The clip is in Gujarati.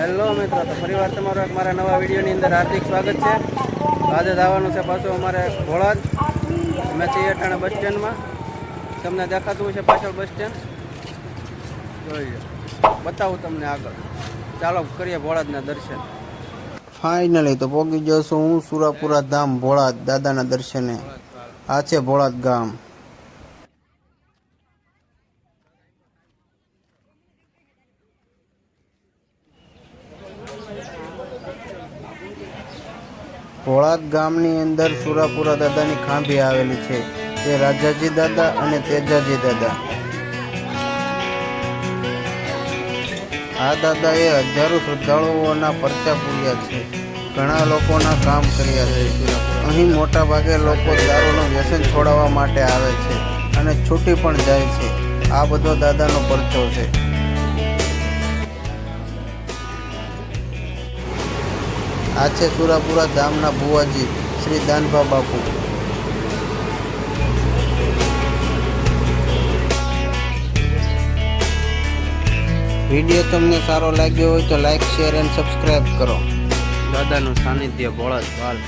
હેલો મિત્રો, તો ફરીવાર તમારું એક મારા નવા વિડીયોની અંદર હાર્દિક સ્વાગત છે. આજે જવાનું છે પાછું અમારે ભોળાદ. અમે છીએ અટાણે બસ સ્ટેન્ડમાં. તમને દેખાતું હોય છે પાછળ બસ સ્ટેન્ડ, જોઈ લો, બતાવું તમને આગળ. ચાલો કરીએ ભોળાદના દર્શન. ફાઇનલી તો પહોંચી ગયો છું હું સુરાપુરા ધામ ભોળાદ દાદાના દર્શને. આ છે ભોળાદ ગામ. ભોળાદ ગામની અંદર સુરાપુરા દાદાની ખાંભી આવેલી છે. તે રાજાજી દાદા અને તેજાજી દાદા. આ દાદાએ હજારો શ્રદ્ધાળુઓના પરચા પૂર્યા છે. ઘણા લોકોના કામ કર્યા છે. અહીં મોટા ભાગે લોકો દારૂનું વ્યસન છોડાવવા માટે આવે છે અને છૂટી પણ જાય છે. આ બધો દાદાનો પરચો છે. આ છે સુરાપુરા ધામના ભુવાજી શ્રી દાનભા બાપુ. વિડીયો તમને સારો લાગ્યો હોય તો લાઈક, શેર એન્ડ સબસ્ક્રાઈબ કરો. દાદાનું સાનિધ્ય ભોળાદ.